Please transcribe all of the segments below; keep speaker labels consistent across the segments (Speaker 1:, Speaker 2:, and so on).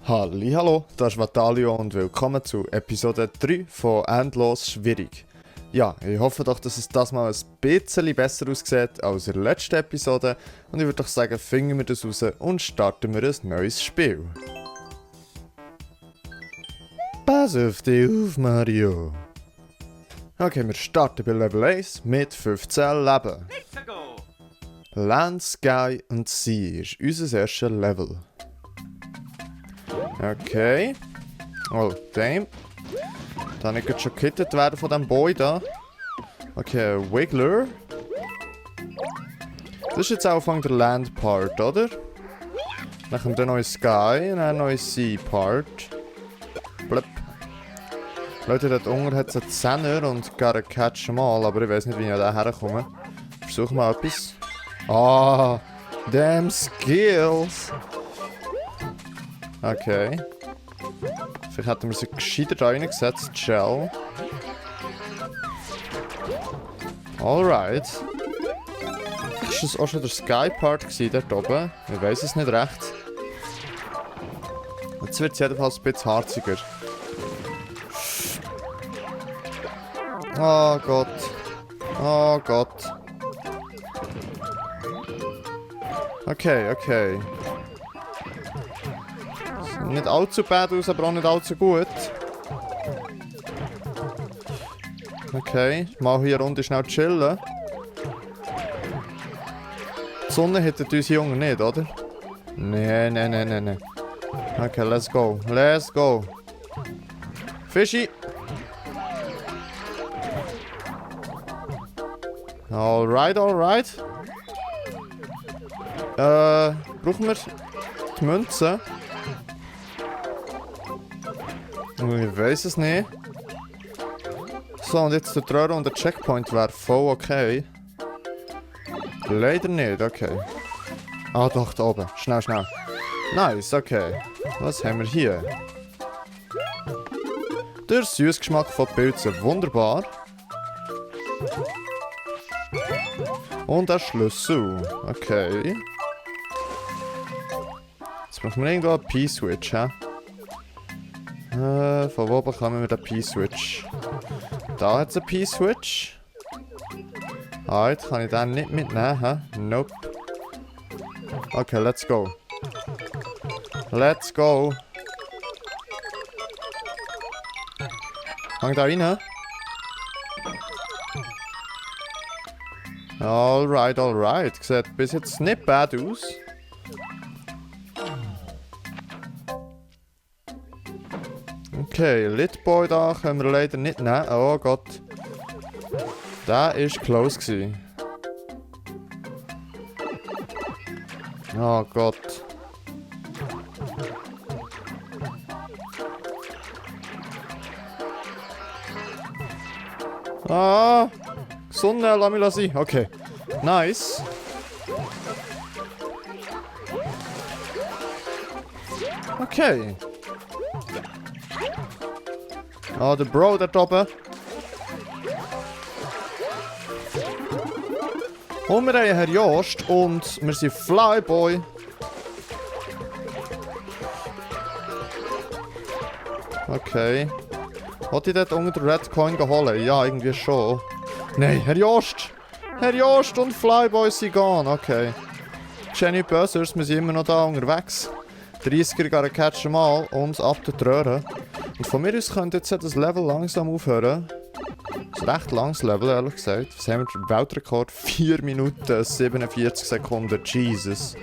Speaker 1: Hallo, das ist Vatalio und willkommen zu Episode 3 von Endlos Schwierig. Ja, ich hoffe doch, dass es das mal ein bisschen besser aussieht als in der letzten Episode und ich würde doch sagen, finden wir das raus und starten wir ein neues Spiel. Pass auf dich auf, Mario. Okay, wir starten bei Level 1 mit 15 Leben. Land, Sky und Sea ist unser erstes Level. Okay. Oh, damn. Da habe ich schon gehittet werden von diesem Boy da. Okay, Wiggler. Das ist jetzt auch Anfang der Land-Part, oder? Dann kommt der neue Sky und ein neues Sea-Part. Blöp. Leute, dort unten hat es einen Zehner und gotta catch em all, aber ich weiß nicht, wie ich da herkomme. Versuch mal etwas. Ah, damn skills. Okay. Vielleicht hätten wir sie gescheiter da reingesetzt. Shell. Alright. Ist das auch schon der Sky-Part dort oben? Ich weiß es nicht recht. Jetzt wird es jedenfalls ein bisschen harziger. Oh Gott. Oh Gott. Okay, okay. Nicht allzu bad aus, aber auch nicht allzu gut. Okay, mal hier unten schnell chillen. Die Sonne hittet uns hier unten nicht, oder? Nee. Okay, let's go. Let's go. Fischi! Alright. Brauchen wir die Münze? Ich weiß es nicht. So, und jetzt der Trörer und der Checkpoint wäre voll okay. Leider nicht, okay. Ah doch, da oben. Schnell. Nice, okay. Was haben wir hier? Der Süßgeschmack von Pilzen, wunderbar. Und der Schlüssel, okay. Jetzt brauchen wir irgendwo einen P-Switch, hä? Von wo bekommen wir den P-Switch? Da hat es einen P-Switch. Ah, jetzt kann ich den nicht mitnehmen, hä? Nope. Okay, let's go. Let's go. Fang da rein. Alright. Sieht bis jetzt nicht bad aus. Okay, Litboy da können wir leider nicht nehmen. Oh Gott. Der war close gewesen. Oh Gott. Ah! Sonne, lass mich sein. Okay. Nice. Okay. Ah, der Bro dort oben. Und wir haben Herr Jost und wir sind Flyboy. Okay. Wollte ich dort unter den Red Coin holen? Ja, irgendwie schon. Nein, Herr Jost! Herr Jost und Flyboy sind gone. Okay. Jenny Bösers, wir sind immer noch da unterwegs. 30er gotta catch em all und ab der Tröre. Und von mir aus könnte jetzt das Level langsam aufhören. Das ist ein recht langes Level, ehrlich gesagt. Was haben wir? Weltrekord 4 Minuten 47 Sekunden. Jesus.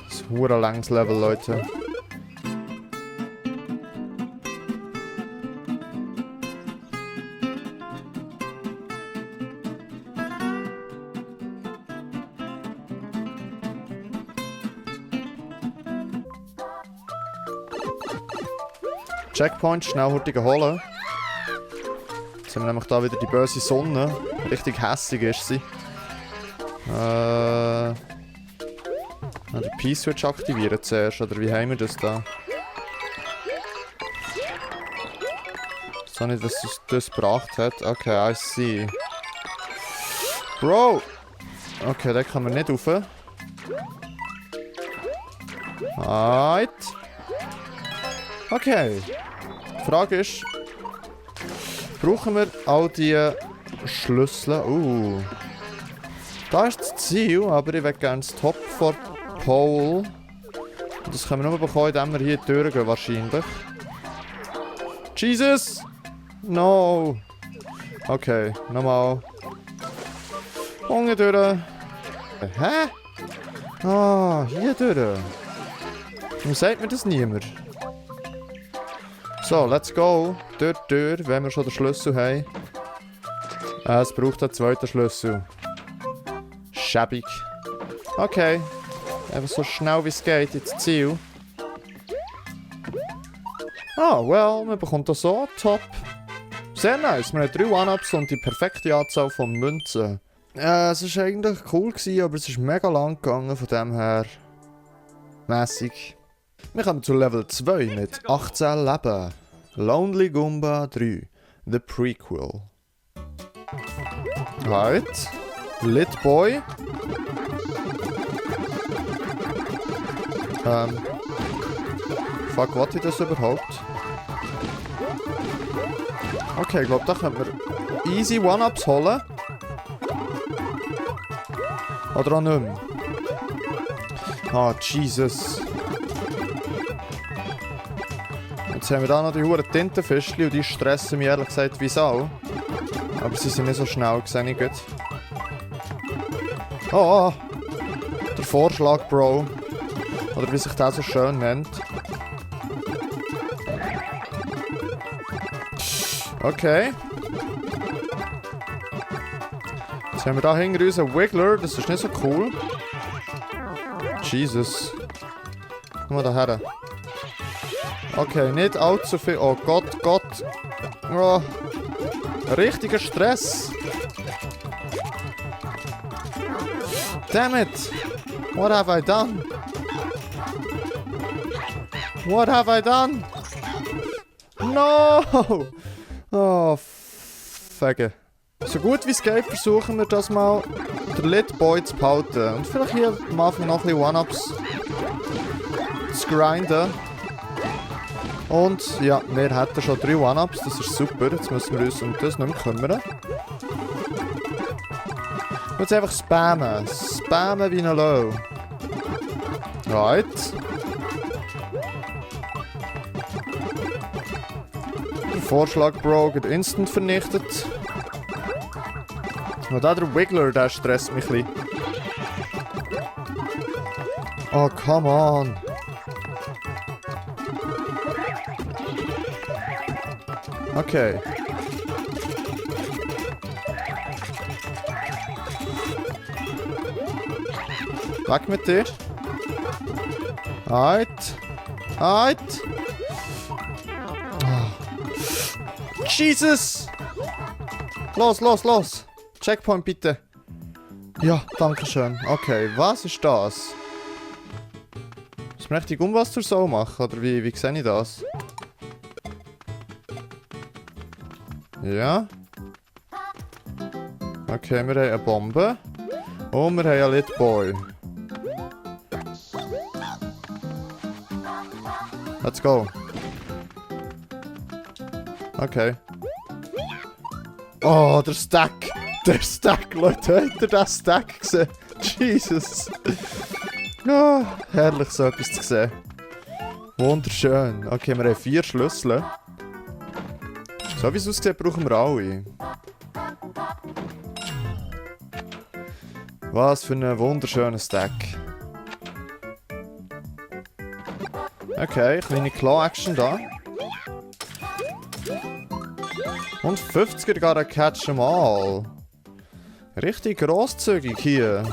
Speaker 1: Das ist ein langes Level, Leute. Checkpoint schnell hurtig holen. Jetzt haben wir nämlich da wieder die böse Sonne. Richtig hässlich ist sie. Den P-Switch aktivieren zuerst, oder wie haben wir das da? So nicht, dass es das gebracht hat. Okay, I see. Bro! Okay, da kann man nicht rauf. Right. Okay. Die Frage ist, brauchen wir all die Schlüssel? Da ist das Ziel, aber ich will gerne das Top vor Pole. Und das können wir nur bekommen, indem wir hier durchgehen wahrscheinlich. Jesus! No! Okay, nochmal. Unten durch. Hä? Ah, hier durch. Warum sagt mir das niemand? So, let's go. Dort durch, wenn wir schon den Schlüssel haben. Es braucht einen zweiten Schlüssel. Schäbig. Okay. Einfach so schnell wie es geht ins Ziel. Ah, well, man bekommt das so. Top. Sehr nice. Wir haben 3 One-Ups und die perfekte Anzahl von Münzen. Es war eigentlich cool, aber es ist mega lang gegangen, von dem her. Mässig. Wir kommen zu Level 2 mit 18 Leben. Lonely Goomba 3. The Prequel. Right. Lit Boy. Fuck, was ist das überhaupt? Okay, ich glaube, da können wir easy One-Ups holen. Oder auch nicht mehr. Ah, Jesus. Jetzt haben wir da noch die huren Tintenfischchen und die stressen mich ehrlich gesagt wie Sau. Aber sie sind nicht so schnell, sehe ich gut. Oh, der Vorschlag, Bro. Oder wie sich das so schön nennt. Okay. Jetzt haben wir da hinter uns einen Wiggler, das ist nicht so cool. Jesus. Komm mal daher. Okay, nicht allzu viel. Oh Gott, Gott. Oh. Richtiger Stress. Damn it. What have I done? What have I done? No! Oh, Fege. So gut wie es geht, versuchen wir das mal, den Lit Boy zu behalten. Und vielleicht hier am Anfang noch ein bisschen One-Ups zu grinden. Und ja, wir hätten schon 3 One-Ups, das ist super. Jetzt müssen wir uns um das nicht mehr kümmern. Jetzt einfach spammen. Spammen wie ein Low. Right. Der Vorschlag, Bro, wird instant vernichtet. Und da der Wiggler, der stresst mich ein bisschen. Oh, come on. Okay. Weg mit dir. Halt. Halt. Oh. Jesus. Los, los, los. Checkpoint bitte. Ja, danke schön. Okay, was ist das? Muss man richtig was zur Sau machen? Oder wie sehe ich das? Ja. Okay, wir haben eine Bombe. Und wir haben einen Lit Boy. Let's go. Okay. Oh, der Stack. Der Stack, Leute. Habt ihr den Stack gesehen? Jesus. Oh, herrlich, so etwas zu sehen. Wunderschön. Okay, wir haben 4 Schlüssel. So wie es aussieht, brauchen wir alle. Was für ein wunderschöner Stack. Okay, kleine Claw-Action da. Und 50er gara Catch 'em all. Richtig grosszügig hier.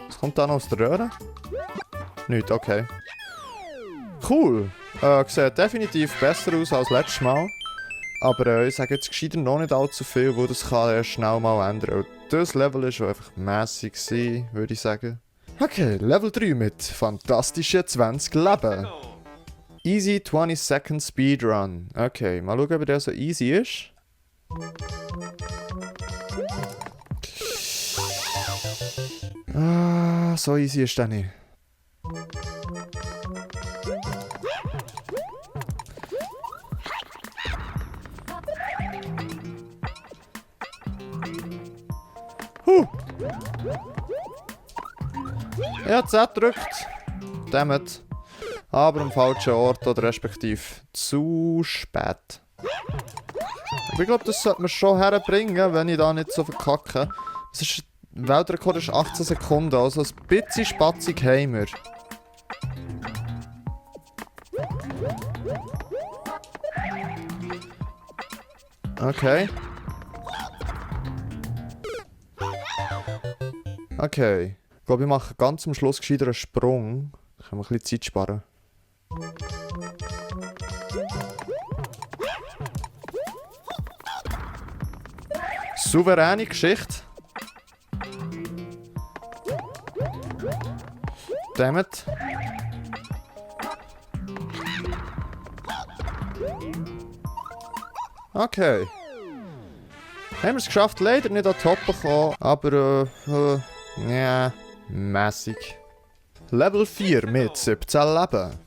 Speaker 1: Was kommt da noch aus der Röhre? Nicht, okay. Cool. Sieht definitiv besser aus als letztes Mal. Aber ich sage jetzt gescheiter noch nicht allzu viel, wo das kann erst schnell mal ändern. Und das Level ist schon einfach mässig gewesen, würde ich sagen. Okay, Level 3 mit fantastischen 20 Leben. Easy 20-second Speedrun. Okay, mal schauen, ob der so easy ist. Ah, so easy ist der nicht. Er hat Z gedrückt. Damit. Aber am falschen Ort oder respektive zu spät. Aber ich glaube, das sollte man schon herbringen, wenn ich da nicht so verkacke. Weltrekord ist 18 Sekunden, also ein bisschen spatzig haben wir. Okay. Okay. Ich glaube, ich mache ganz am Schluss gescheiter einen Sprung. Da können wir ein bisschen Zeit sparen. Souveräne Geschichte. Dammit. Okay. Haben wir es geschafft, leider nicht an Top bekommen, aber ja, mäßig. Level 4 mit 17 Leben.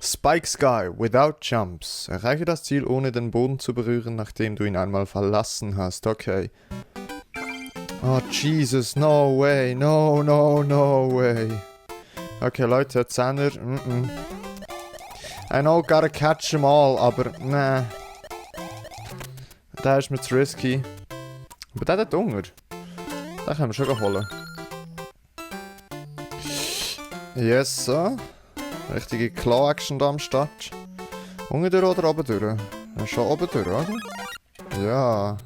Speaker 1: Spike Sky without jumps. Erreiche das Ziel, ohne den Boden zu berühren, nachdem du ihn einmal verlassen hast. Okay. Oh, Jesus, no way, no way. Okay, Leute, 10er, I know, gotta catch them all, aber nee. Der ist mir zu risky. Aber der hat Hunger. Den können wir schon holen. Yes, so. Richtige Claw-Action da am Start. Unten durch oder oben durch? Ja, schon oben durch, oder? Ja.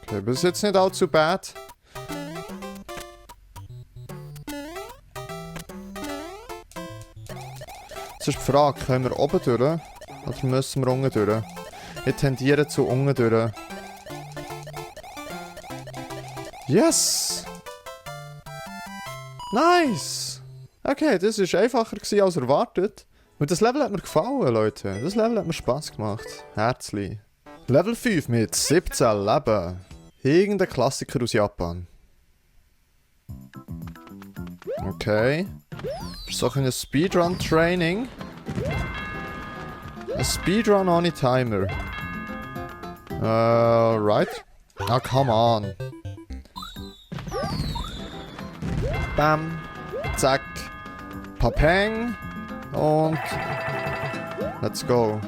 Speaker 1: Okay, bis jetzt nicht allzu bad. Jetzt ist die Frage, können wir oben durch? Oder müssen wir unten durch? Ich tendiere zu unten durch. Yes! Nice! Okay, das war einfacher als erwartet. Und das Level hat mir gefallen, Leute. Das Level hat mir Spass gemacht. Herzlich. Level 5 mit 17 Leben. Irgendein Klassiker aus Japan. Okay. So ein Speedrun-Training. Ein Speedrun ohne Timer. Right. Ah, come on. Bam. Zack. Papang. Und... let's go.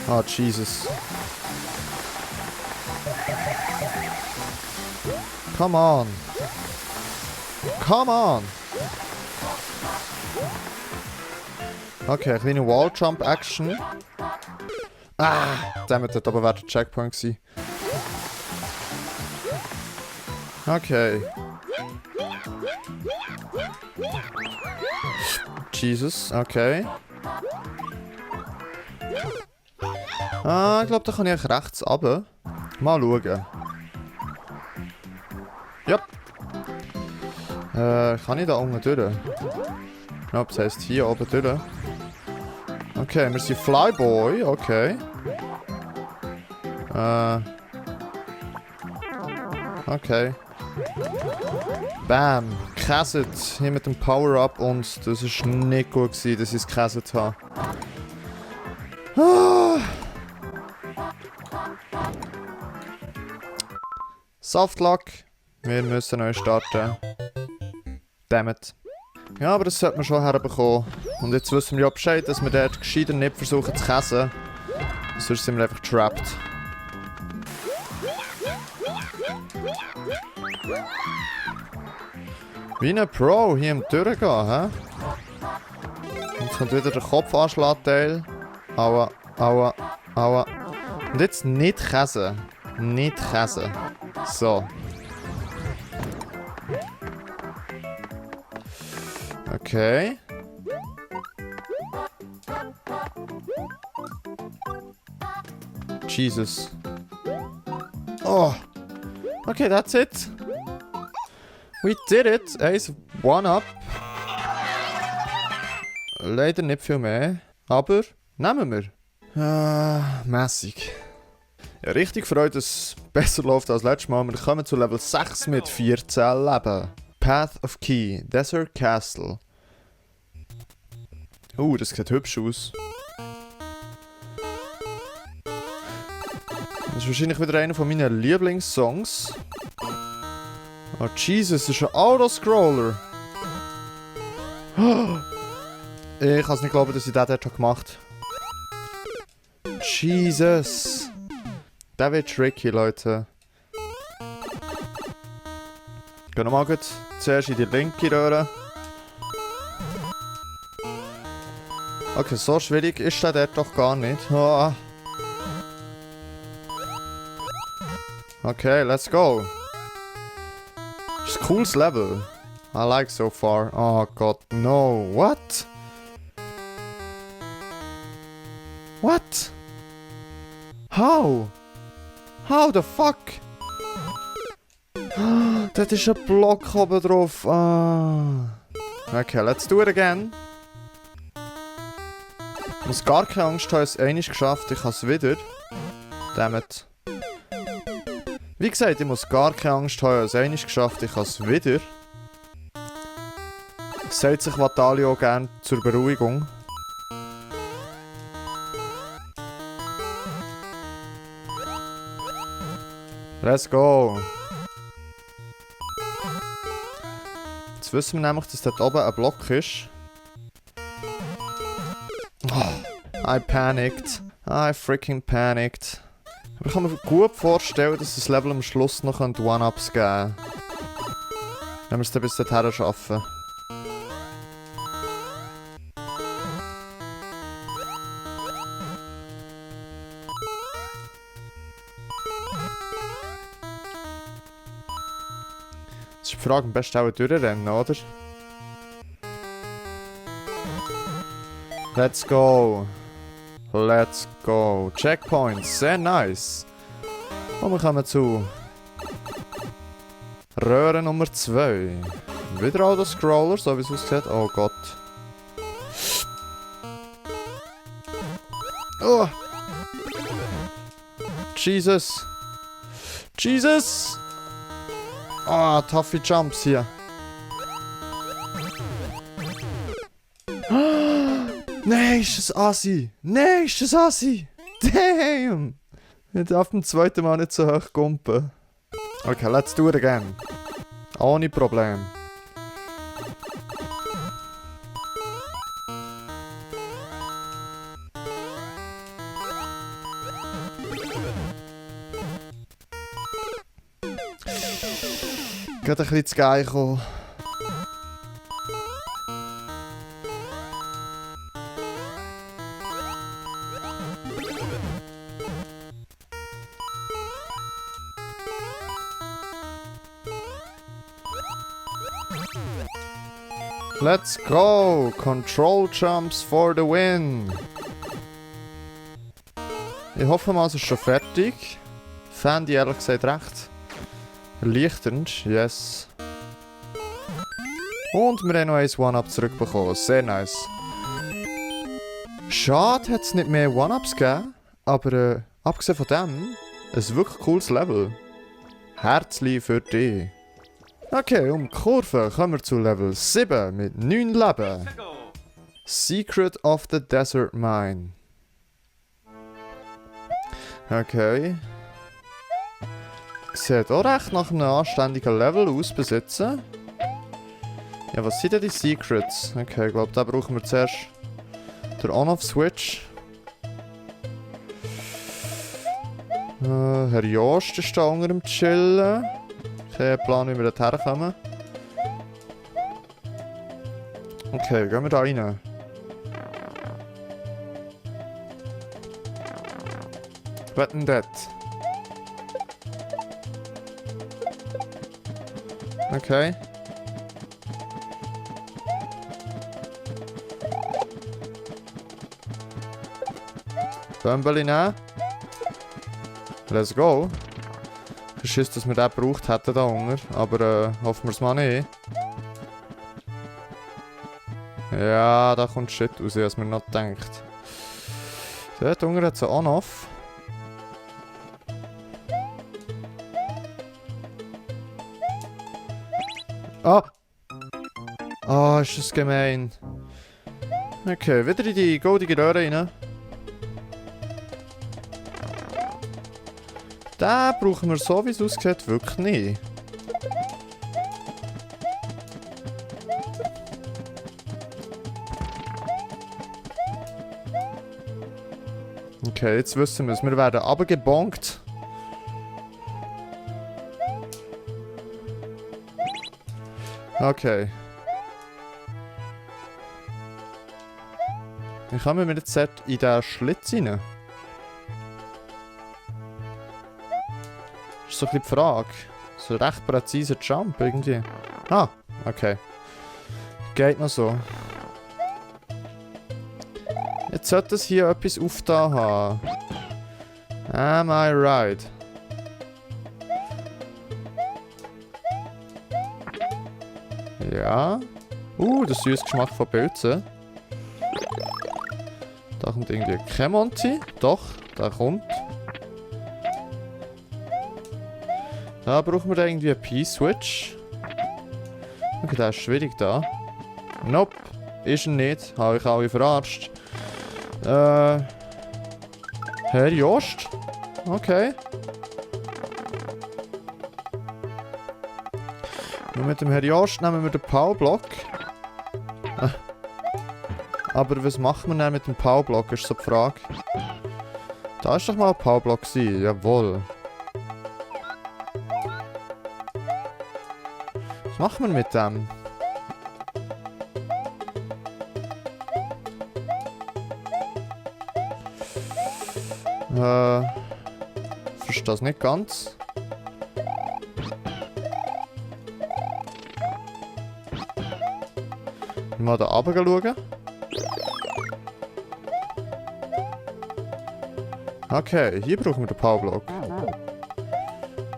Speaker 1: Oh, Jesus. Come on. Come on. Okay, kleine Wall-Jump-Action. Ah, damit hat aber der Checkpoint gewesen. Okay. Jesus, okay. Ah, ich glaube, da kann ich rechts runter. Mal schauen. Ja. Kann ich da unten durch? Ja, das heisst hier oben durch. Okay, wir sind Flyboy, okay. Okay. Bam, Kasset hier mit dem Power-Up und das ist nicht gut gewesen, dass ich es Kasset habe. Ah. Softlock. Wir müssen neu starten. Dammit. Ja, aber das sollte man schon herbekommen. Und jetzt wissen wir ja Bescheid, dass wir dort gescheiter nicht versuchen zu käsen. Sonst sind wir einfach trapped. Wie ein Pro hier im Durchgehen, hä? Jetzt kommt wieder der Kopfanschlagteil. Aua, aua, aua. Und jetzt nicht käsen. Nicht käsen. So. Okay. Jesus. Oh. Okay, that's it. We did it. Ace One-Up. Leider nicht viel mehr. Aber nehmen wir. Mässig. Ja, richtig freut, dass es besser läuft als letztes Mal. Wir kommen zu Level 6 mit 14 Leben. Path of Key. Desert Castle. Das sieht hübsch aus. Das ist wahrscheinlich wieder einer von meinen Lieblingssongs. Oh Jesus, das ist ein Autoscroller. Ich kann es nicht glauben, dass ich das dort gemacht habe. Jesus. Der wird tricky, Leute. Gehen wir mal gut zuerst in die linke Röhre. Okay, so schwierig ist der dort doch gar nicht. Oh. Okay, let's go. Das ist ein cooles Level. I like so far. Oh Gott, no. What? What? How? How the fuck? Das ist ein Block oben drauf. Okay, let's do it again. Ich muss gar keine Angst haben, es einmal geschafft. Ich habe es wieder. Dammit. Wie gesagt, ich muss gar keine Angst haben, es einmal geschafft. Ich habe es wieder. Sagt sich Vatalio gern zur Beruhigung. Let's go! Jetzt wissen wir nämlich, dass dort oben ein Block ist. I panicked. I freaking panicked. Aber ich kann mir gut vorstellen, dass das Level am Schluss noch One-Ups geben könnte. Wenn wir es dann bis dorthin schaffen. Das ist die Frage, am besten auch durchrennen, oder? Let's go. Let's go. Checkpoints, sehr nice. Und wir kommen zu Röhre Nummer 2. Wieder Autoscroller, so wie es aussieht. Oh Gott. Oh. Jesus. Jesus. Ah, toughe Jumps hier. Nein, ist das assi! Nein, ist das assi! Damn! Ich darf beim zweiten Mal nicht so hoch kumpen. Okay, let's do it again. Ohne Problem. Gerade ein bisschen zu geil kommen. Let's go! Control Jumps for the win! Ich hoffe mal, es ist schon fertig. Fände ich ehrlich gesagt recht erleichternd, yes. Und wir haben noch ein One-Up zurückbekommen, sehr nice. Schade, hat es nicht mehr One-Ups gegeben, aber abgesehen von dem, ein wirklich cooles Level. Herzlich für dich. Okay, um die Kurve kommen wir zu Level 7 mit 9 Leben. Secret of the Desert Mine. Okay. Sieht auch recht nach einem anständigen Level aus, besitzen. Ja, was sind denn die Secrets? Okay, ich glaube, da brauchen wir zuerst den On-Off-Switch. Herr Jost ist da unter dem Chillen. Kein Plan, wie wir dort herkommen. Okay, gehen wir da rein. Was denn das? Okay. Bömbeli nehmen. Let's go. Ich schiss, dass wir den gebraucht hätten da unten, aber hoffen wir es mal nicht. Ja, da kommt Shit raus, als man noch denkt. Dort unten hat es einen On-Off. Ah! Ah, ist das gemein. Okay, wieder in die goldige Röhre rein. Den brauchen wir so, wie es aussieht, wirklich nicht. Okay, jetzt wissen wir es. Wir werden runtergebonkt. Okay. Wie kommen wir jetzt in diesen Schlitz rein? Das ist so ein bisschen die Frage. So ein recht präziser Jump irgendwie. Ah, okay. Geht noch so. Jetzt sollte es hier etwas aufgetan haben. Am I right? Ja. Der süße Geschmack von Pilzen. Da kommt irgendwie kein Monty. Doch, da kommt. Da brauchen wir irgendwie einen P-Switch. Okay, der ist schwierig da. Nope, ist er nicht. Habe ich alle verarscht. Herr Jost? Okay. Und mit dem Herr Jost nehmen wir den Powerblock. Aber was machen wir dann mit dem Powerblock, ist so die Frage. Da ist doch mal ein Powerblock gewesen, jawohl. Was machen wir mit dem? Verstehe das nicht ganz. Mal da runter schauen. Okay, hier brauchen wir den Powerblock.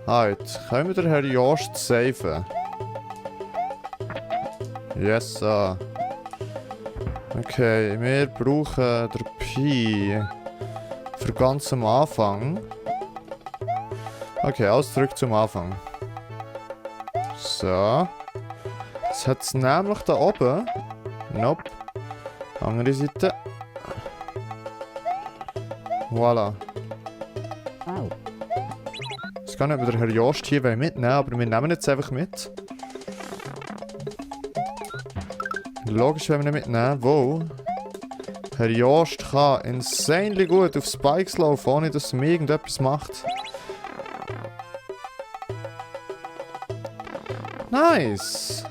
Speaker 1: Halt, können wir den Herr Jost saven? Yes, sir. Okay, wir brauchen den Pi. Für ganz am Anfang. Okay, alles zurück zum Anfang. So. Jetzt hat es nämlich da oben. Nope. Andere Seite. Voilà. Ich kann nicht mit der Herr Jost hier mitnehmen, aber wir nehmen jetzt einfach mit. Logisch, wenn wir nicht mitnehmen. Wow. Herr Jost kann insanely gut auf Spikes laufen, ohne dass er mir irgendetwas macht. Nice!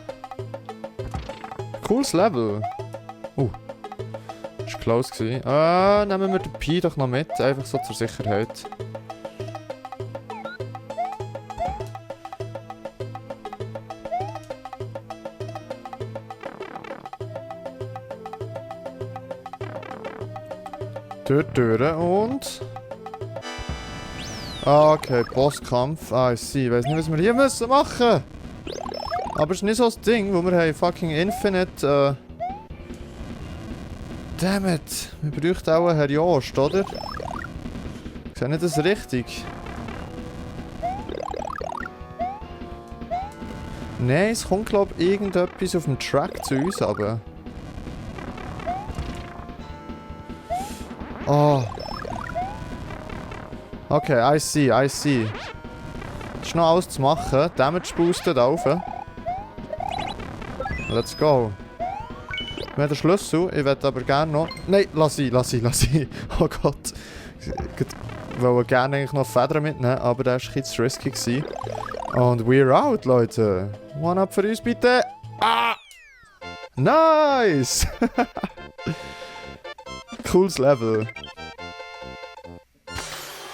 Speaker 1: Cooles Level. Ist close gewesen. Nehmen wir den Pi doch noch mit, einfach so zur Sicherheit. Dort durch und... Okay, Bosskampf. I see. Ich weiss nicht, was wir hier müssen machen. Aber es ist nicht so das Ding, wo wir haben fucking Infinite... Damn it. Wir bräuchten auch einen Herr Jost, oder? Sehe ich das richtig? Nein, es kommt glaube ich irgendetwas auf dem Track zu uns, aber... Oh. Okay, I see. Es ist noch alles zu machen. Damage boosted auf. Let's go. Wir haben den Schlüssel. Ich werde aber gerne noch... Nein, lass ihn. Oh Gott. Ich wollte gerne eigentlich noch Federn mitnehmen, aber der war ein bisschen zu risky gewesen. Und we're out, Leute. One up für uns, bitte. Ah! Nice! Cooles Level.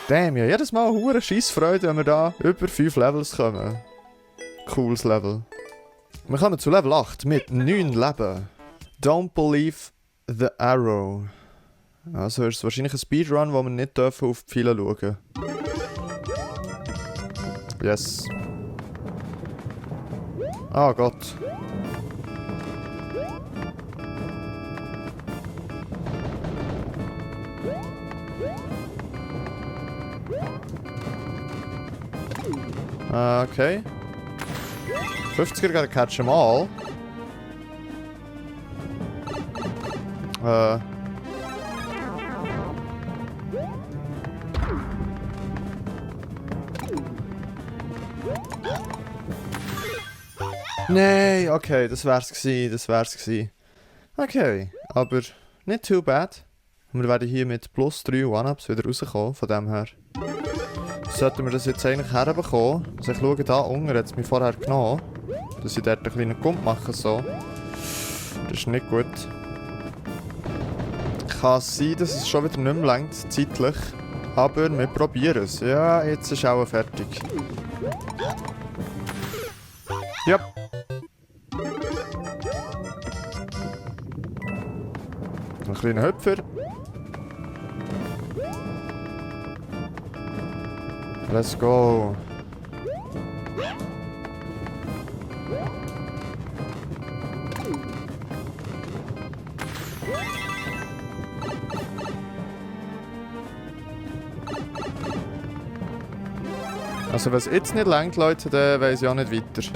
Speaker 1: Damn, ja, jedes Mal hure Scheissfreude, wenn wir da über 5 Levels kommen. Cooles Level. Wir kommen zu Level 8 mit 9 Leben. Don't believe the arrow. Also ist es wahrscheinlich ein Speedrun, wo wir nicht dürfen auf die Pfeile schauen. Yes. Oh Gott. Okay. 50er gotta catch them all. Nee, okay, das wär's gsi. Okay, aber nicht too bad. Wir werden hier mit plus 3 One-Ups wieder rauskommen, von dem her. Sollten wir das jetzt eigentlich herbekommen. Also ich schaue da unten, hat es mich vorher genommen. Dass ich dort einen kleinen Gump mache, so. Das ist nicht gut. Kann sein, dass es schon wieder nicht mehr reicht, zeitlich. Aber wir probieren es. Ja, jetzt ist auch fertig. Ja. Ein kleiner Hüpfer. Let's go. Also wenn es jetzt nicht reicht, Leute, dann weiss ich auch nicht weiter.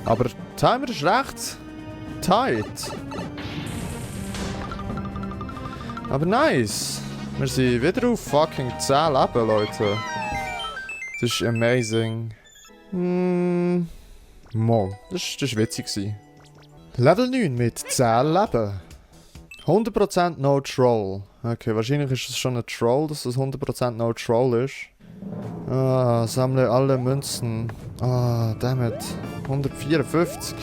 Speaker 1: Aber der Timer ist recht tight. Aber nice. Wir sind wieder auf fucking 10 Leben, Leute. Das ist amazing. Mo, das war witzig. Level 9 mit 10 Leben. 100% No Troll. Okay, wahrscheinlich ist es schon ein Troll, dass es 100% No Troll ist. Ah, sammle alle Münzen. Ah, dammit. 154.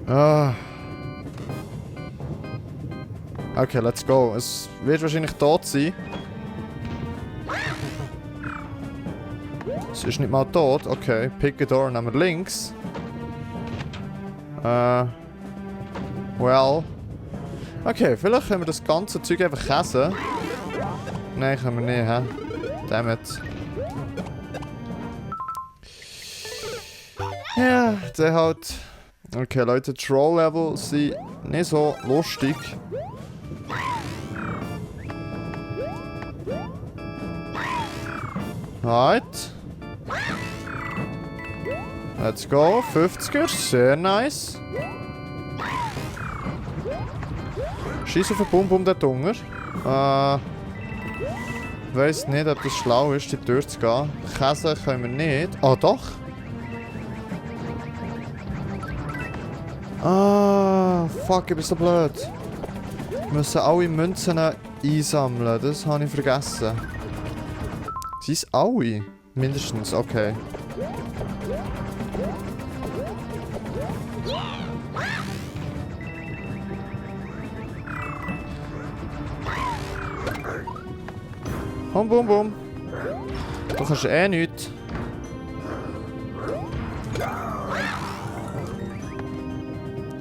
Speaker 1: Ah. Okay, let's go. Es wird wahrscheinlich tot sein. Es ist nicht mal tot. Okay, pick a door, nehmen wir links. Well. Okay, vielleicht können wir das ganze Zeug einfach essen. Nein, können wir nicht, hä? Dammit. Ja, der halt. Okay, Leute, Troll-Level sind nicht so lustig. Right. Let's go. 50er, sehr nice. Schieß auf den Bum-Bum dort unten. Weiss nicht, ob das schlau ist, die Tür zu gehen. Käse können wir nicht. Ah, doch. Ah, fuck, ich bin so blöd. Wir müssen alle Münzen einsammeln, das habe ich vergessen. Sie sind alle? Mindestens, okay. Bum, bum, bum. Du kannst eh nichts.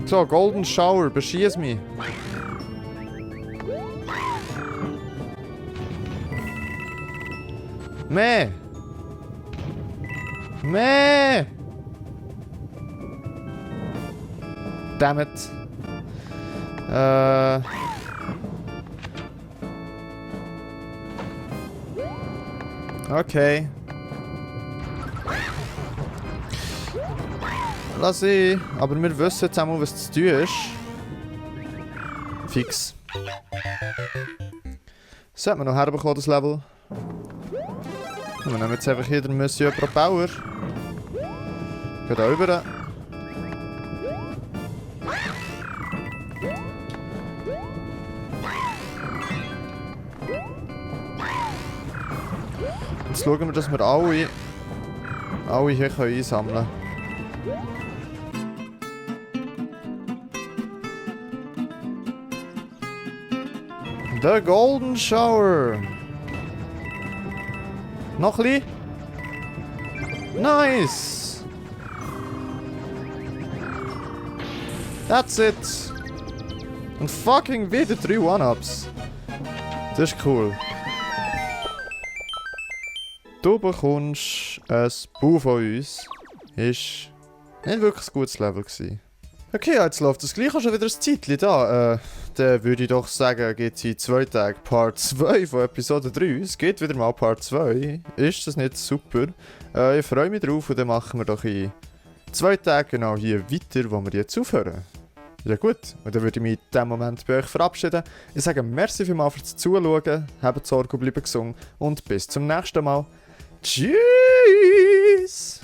Speaker 1: So, Golden Shower, beschieß mich. Meh! Meh! Damn it. Okay. Lass ich. Aber wir wissen jetzt einmal, was zu tun ist. Fix. Das hat man noch herbekommen, das Level. Und wir nehmen jetzt einfach hier den Monsieur Propauer. Geht da rüber. Jetzt schauen wir, dass wir alle hier einsammeln können. The Golden Shower. Noch ein bisschen. Nice. That's it. Und fucking wieder 3 One-Ups. Das ist cool. Du bekommst ein Buch von uns. Ist Nicht wirklich ein gutes Level gewesen. Okay, jetzt läuft das gleich auch schon wieder ein Zeitchen da. Dann würde ich doch sagen, geht es in 2 Tagen Part 2 von Episode 3. Es geht wieder mal Part 2. Ist das nicht super? Ich freue mich drauf und dann machen wir doch in 2 Tagen genau hier weiter, wo wir jetzt aufhören. Ja gut, und dann würde ich mich in diesem Moment bei euch verabschieden. Ich sage merci vielmals fürs Zuschauen, habt Sorge und bleibt gesund und bis zum nächsten Mal. Tschüss!